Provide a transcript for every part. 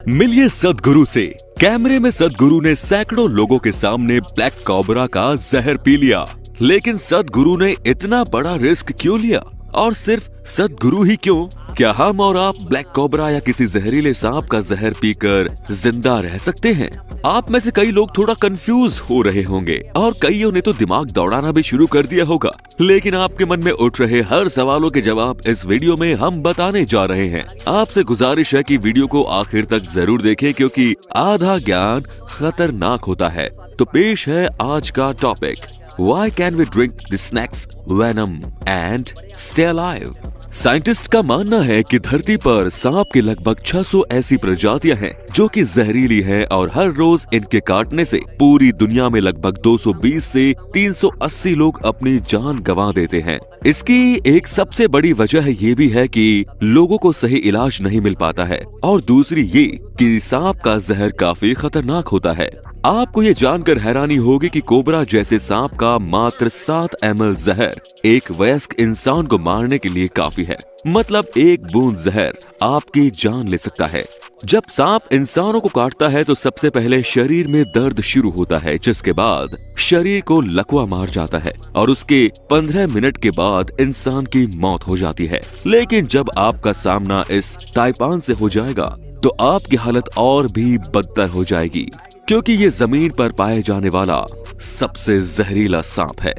मिलिए सदगुरु से। कैमरे में सदगुरु ने सैकड़ों लोगों के सामने ब्लैक कोबरा का जहर पी लिया, लेकिन सदगुरु ने इतना बड़ा रिस्क क्यों लिया? और सिर्फ सदगुरु ही क्यों, क्या हम और आप ब्लैक कोबरा या किसी जहरीले सांप का जहर पीकर जिंदा रह सकते हैं? आप में से कई लोग थोड़ा कंफ्यूज हो रहे होंगे और कईयों ने तो दिमाग दौड़ाना भी शुरू कर दिया होगा, लेकिन आपके मन में उठ रहे हर सवालों के जवाब इस वीडियो में हम बताने जा रहे हैं। आपसे गुजारिश है कि वीडियो को आखिर तक जरूर देखें, क्योंकि आधा ज्ञान खतरनाक होता है। तो पेश है आज का topic, Why can we drink the snakes venom and stay alive? Scientist का मानना है कि धरती पर सांप की लगभग 600 ऐसी प्रजातियां हैं जो कि जहरीली हैं और हर रोज इनके काटने से पूरी दुनिया में लगभग 220 से 380 लोग अपनी जान गंवा देते हैं। इसकी एक सबसे बड़ी वजह ये भी है कि लोगों को सही इलाज नहीं मिल पाता है, और दूसरी ये कि सांप का जहर काफी खतरनाक होता है। आपको ये जानकर हैरानी होगी कि कोबरा जैसे सांप का मात्र 7 ml जहर एक वयस्क इंसान को मारने के लिए काफी है। मतलब एक बूंद जहर आपकी जान ले सकता है। जब सांप इंसानों को काटता है तो सबसे पहले शरीर में दर्द शुरू होता है, जिसके बाद शरीर को लकवा मार जाता है और उसके 15 मिनट के बाद इंसान की मौत हो जाती है। लेकिन जब आपका सामना इस ताइपान से हो जाएगा तो आपकी हालत और भी बदतर हो जाएगी, क्योंकि ये जमीन पर पाए जाने वाला सबसे जहरीला सांप है।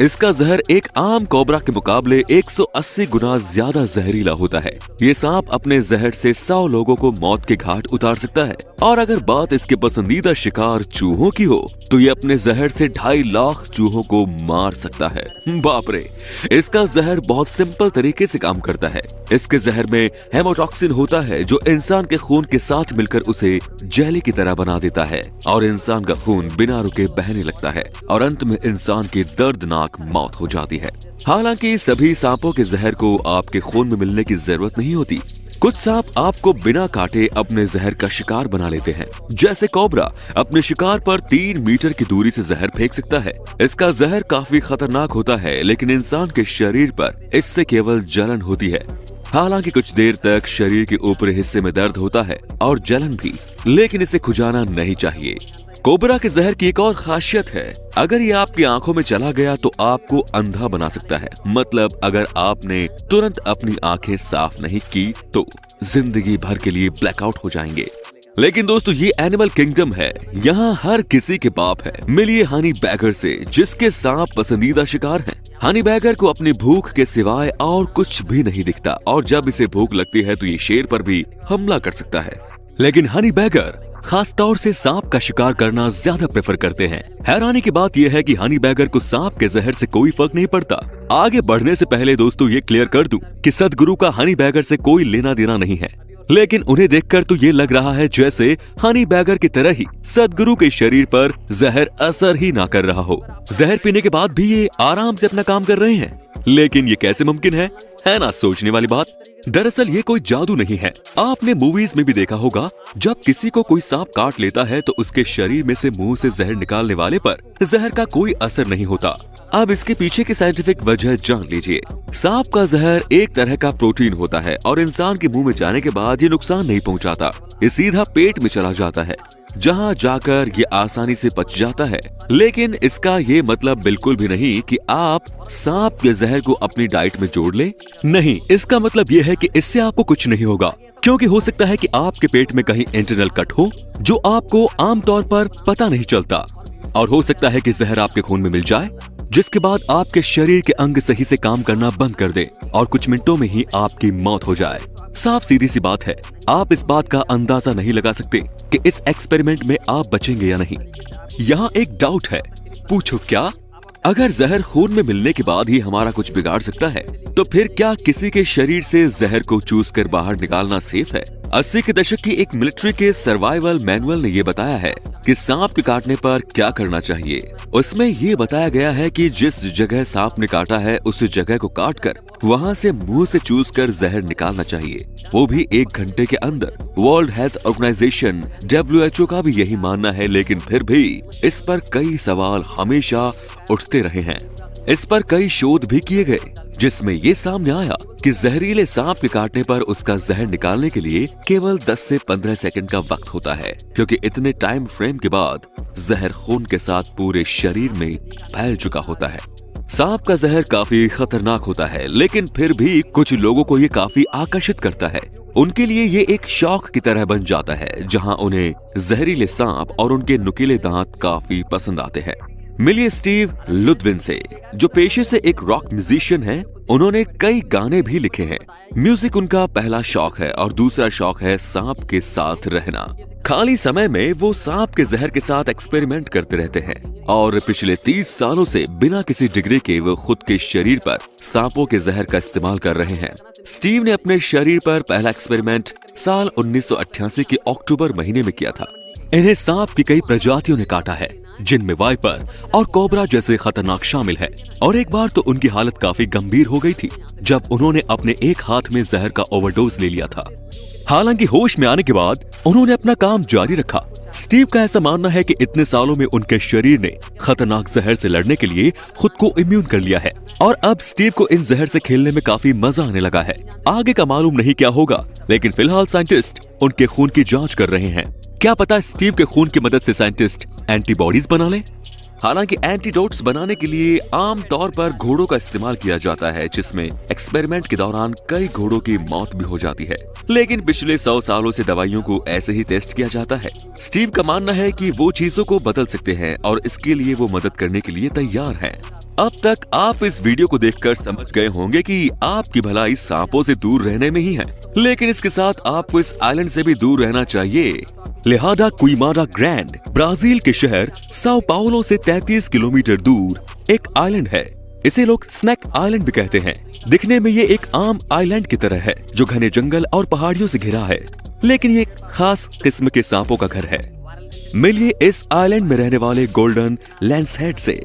इसका जहर एक आम कोबरा के मुकाबले 180 गुना ज्यादा जहरीला होता है। ये सांप अपने जहर से 100 लोगों को मौत के घाट उतार सकता है, और अगर बात इसके पसंदीदा शिकार चूहों की हो तो ये अपने जहर से 2.5 लाख चूहों को मार सकता है। बाप रे! इसका जहर बहुत सिंपल तरीके से काम करता है। इसके जहर में हेमोटॉक्सिन होता है जो इंसान के खून के साथ मिलकर उसे जेली की तरह बना देता है, और इंसान का खून बिना रुके बहने लगता है और अंत में इंसान की दर्दनाक मौत हो जाती है। हालांकि सभी सांपों के जहर को आपके खून में मिलने की जरूरत नहीं होती। कुछ सांप आपको बिना काटे अपने जहर का शिकार बना लेते हैं। जैसे कोबरा अपने शिकार पर 3 मीटर की दूरी से जहर फेंक सकता है। इसका जहर काफी खतरनाक होता है, लेकिन इंसान के शरीर पर इससे केवल जलन होती है। हालांकि कुछ देर तक शरीर के ऊपरी हिस्से में दर्द होता है और जलन भी, लेकिन इसे खुजाना नहीं चाहिए। कोबरा के जहर की एक और खासियत है, अगर ये आपकी आंखों में चला गया तो आपको अंधा बना सकता है। मतलब अगर आपने तुरंत अपनी आंखें साफ नहीं की तो जिंदगी भर के लिए ब्लैकआउट हो जाएंगे। लेकिन दोस्तों, ये एनिमल किंगडम है, यहाँ हर किसी के बाप है। मिलिए हनी बैगर से, जिसके सांप पसंदीदा शिकार हैं। हनी बैगर को अपनी भूख के सिवाय और कुछ भी नहीं दिखता, और जब इसे भूख लगती है तो ये शेर पर भी हमला कर सकता है। लेकिन हनी बैगर खास तौर से सांप का शिकार करना ज्यादा प्रेफर करते हैं। हैरानी की बात यह है कि हनी बैगर को सांप के जहर से कोई फर्क नहीं पड़ता। आगे बढ़ने से पहले दोस्तों ये क्लियर कर दूं कि सदगुरु का हनी बैगर से कोई लेना देना नहीं है, लेकिन उन्हें देखकर तो ये लग रहा है जैसे हनी बैगर की तरह ही सदगुरु के शरीर पर जहर असर ही ना कर रहा हो। जहर पीने के बाद भी ये आराम से अपना काम कर रहे हैं, लेकिन ये कैसे मुमकिन है ना सोचने वाली बात। दरअसल ये कोई जादू नहीं है। आपने मूवीज में भी देखा होगा, जब किसी को कोई सांप काट लेता है तो उसके शरीर में से मुंह से जहर निकालने वाले पर जहर का कोई असर नहीं होता। अब इसके पीछे की साइंटिफिक वजह जान लीजिए। सांप का जहर एक तरह का प्रोटीन होता है और इंसान के मुंह में जाने के बाद ये नुकसान नहीं पहुंचाता। ये सीधा पेट में चला जाता है, जहां जाकर ये आसानी से पच जाता है। लेकिन इसका ये मतलब बिल्कुल भी नहीं कि आप सांप के जहर को अपनी डाइट में जोड़ लें। नहीं, इसका मतलब ये है कि इससे आपको कुछ नहीं होगा, क्योंकि हो सकता है कि आपके पेट में कहीं इंटरनल कट हो जो आपको आमतौर पर पता नहीं चलता, और हो सकता है कि जहर आपके खून में मिल जाए, जिसके बाद आपके शरीर के अंग सही से काम करना बंद कर दे और कुछ मिनटों में ही आपकी मौत हो जाए। साफ सीधी सी बात है, आप इस बात का अंदाजा नहीं लगा सकते कि इस एक्सपेरिमेंट में आप बचेंगे या नहीं। यहाँ एक डाउट है, पूछो क्या? अगर जहर खून में मिलने के बाद ही हमारा कुछ बिगाड़ सकता है, तो फिर क्या किसी के शरीर से जहर को चूस कर बाहर निकालना सेफ है? 80 के दशक की एक मिलिट्री के सर्वाइवल मैनुअल ने ये बताया है कि सांप के काटने पर क्या करना चाहिए। उसमें ये बताया गया है कि जिस जगह सांप ने काटा है उस जगह को काटकर वहां से मुंह से चूसकर जहर निकालना चाहिए, वो भी 1 घंटे के अंदर। वर्ल्ड हेल्थ ऑर्गेनाइजेशन WHO का भी यही मानना है, लेकिन फिर भी इस पर कई सवाल हमेशा उठते रहे हैं। इस पर कई शोध भी किए गए, जिसमें ये सामने आया कि जहरीले सांप के काटने पर उसका जहर निकालने के लिए केवल 10 से 15 सेकंड का वक्त होता है, क्योंकि इतने टाइम फ्रेम के बाद जहर खून के साथ पूरे शरीर में फैल चुका होता है। सांप का जहर काफी खतरनाक होता है, लेकिन फिर भी कुछ लोगों को ये काफी आकर्षित करता है। उनके लिए ये एक शौक की तरह बन जाता है, जहां उन्हें जहरीले सांप और उनके नुकीले दांत काफी पसंद आते हैं। मिलिए स्टीव लुद्विन से, जो पेशे से एक रॉक म्यूजिशियन है। उन्होंने कई गाने भी लिखे हैं। म्यूजिक उनका पहला शौक है और दूसरा शौक है सांप के साथ रहना। खाली समय में वो सांप के जहर के साथ एक्सपेरिमेंट करते रहते हैं और पिछले 30 सालों से बिना किसी डिग्री के वो खुद के शरीर पर सांपों के जहर का इस्तेमाल कर रहे हैं। स्टीव ने अपने शरीर पर पहला एक्सपेरिमेंट साल 1988 के अक्टूबर महीने में किया था। इन्हें सांप की कई प्रजातियों ने काटा है, जिनमें वाइपर और कोबरा जैसे खतरनाक शामिल है। और एक बार तो उनकी हालत काफी गंभीर हो गई थी, जब उन्होंने अपने एक हाथ में जहर का ओवरडोज ले लिया था। हालांकि होश में आने के बाद उन्होंने अपना काम जारी रखा। स्टीव का ऐसा मानना है कि इतने सालों में उनके शरीर ने खतरनाक जहर से लड़ने के लिए खुद को इम्यून कर लिया है और अब स्टीव को इन जहर से खेलने में काफी मजा आने लगा है। आगे का मालूम नहीं क्या होगा, लेकिन फिलहाल साइंटिस्ट उनके खून की जांच कर रहे हैं। क्या पता स्टीव के खून की मदद से साइंटिस्ट एंटीबॉडीज बना लें। हालांकि एंटीडोट्स बनाने के लिए आम तौर पर घोड़ों का इस्तेमाल किया जाता है, जिसमें एक्सपेरिमेंट के दौरान कई घोड़ों की मौत भी हो जाती है। लेकिन पिछले 100 सालों से दवाइयों को ऐसे ही टेस्ट किया जाता है। स्टीव का मानना है कि वो चीजों को बदल सकते हैं और इसके लिए वो मदद करने के लिए तैयार हैं। अब तक आप इस वीडियो को देखकर समझ गए होंगे कि आपकी भलाई सांपों से दूर रहने में ही है, लेकिन इसके साथ आपको इस आइलैंड से भी दूर रहना चाहिए। लेहादा क्विमाडा ग्रैंड ब्राजील के शहर साओ पाउलो से 33 किलोमीटर दूर एक आइलैंड है। इसे लोग स्नैक आइलैंड भी कहते हैं। दिखने में ये एक आम आइलैंड की तरह है, जो घने जंगल और पहाड़ियों से घिरा है, लेकिन ये एक खास किस्म के सांपों का घर है। मिलिए इस आइलैंड में रहने वाले गोल्डन लैंसहेड से।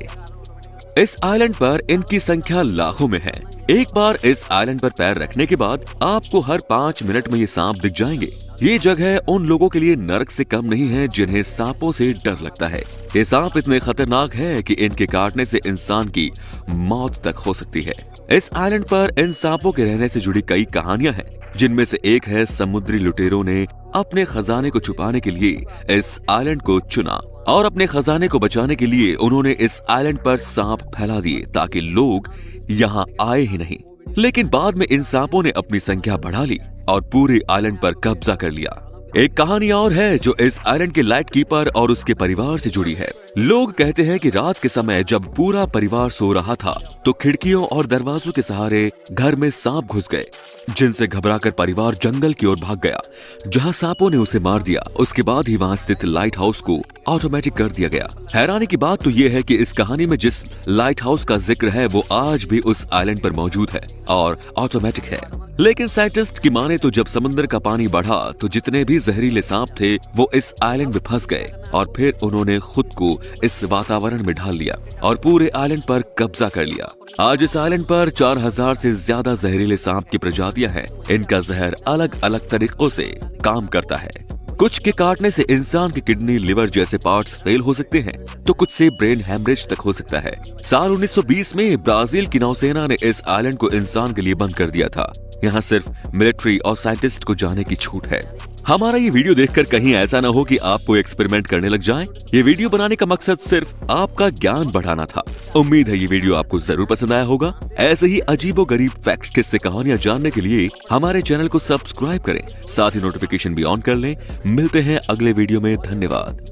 इस आइलैंड पर इनकी संख्या लाखों में है। एक बार इस आइलैंड पर पैर रखने के बाद आपको हर 5 मिनट में ये सांप दिख जाएंगे। ये जगह उन लोगों के लिए नरक से कम नहीं है जिन्हें सांपों से डर लगता है। ये सांप इतने खतरनाक है कि इनके काटने से इंसान की मौत तक हो सकती है। इस आइलैंड पर इन सांपों के रहने से जुड़ी कई कहानियां हैं, जिनमें से एक है समुद्री लुटेरों ने अपने खजाने को छुपाने के लिए इस आइलैंड को चुना और अपने खजाने को बचाने के लिए उन्होंने इस आइलैंड पर सांप फैला दिए ताकि लोग यहाँ आए ही नहीं। लेकिन बाद में इन सांपों ने अपनी संख्या बढ़ा ली और पूरे आइलैंड पर कब्जा कर लिया। एक कहानी और है जो इस आइलैंड के लाइट कीपर और उसके परिवार से जुड़ी है। लोग कहते हैं कि रात के समय जब पूरा परिवार सो रहा था तो खिड़कियों और दरवाजों के सहारे घर में सांप घुस गए, जिनसे घबराकर परिवार जंगल की ओर भाग गया, जहां सांपों ने उसे मार दिया। उसके बाद ही वहां स्थित लाइट हाउस को ऑटोमेटिक कर दिया गया। हैरानी की बात तो ये है कि इस कहानी में जिस लाइट हाउस का जिक्र है वो आज भी उस आइलैंड पर मौजूद है और ऑटोमेटिक है। लेकिन साइंटिस्ट की माने तो जब समंदर का पानी बढ़ा तो जितने भी जहरीले सांप थे वो इस आइलैंड में फंस गए और फिर उन्होंने खुद को इस वातावरण में ढाल लिया और पूरे आइलैंड पर कब्जा कर लिया। आज इस आइलैंड पर 4000 से ज्यादा जहरीले सांप की प्रजातियां हैं। इनका जहर अलग अलग तरीकों से काम करता है। कुछ के काटने से इंसान की किडनी, लिवर जैसे पार्ट्स फेल हो सकते हैं, तो कुछ से ब्रेन हैमरेज तक हो सकता है। साल 1920 में ब्राजील की नौसेना ने इस आइलैंड को इंसान के लिए बंद कर दिया था। यहाँ सिर्फ मिलिट्री और साइंटिस्ट को जाने की छूट है। हमारा ये वीडियो देखकर कहीं ऐसा ना हो कि आप कोई एक्सपेरिमेंट करने लग जाएं। ये वीडियो बनाने का मकसद सिर्फ आपका ज्ञान बढ़ाना था। उम्मीद है ये वीडियो आपको जरूर पसंद आया होगा। ऐसे ही अजीबोगरीब फैक्ट्स, किस्से, कहानियां जानने के लिए हमारे चैनल को सब्सक्राइब करें, साथ ही नोटिफिकेशन भी ऑन कर लें। मिलते हैं अगले वीडियो में। धन्यवाद।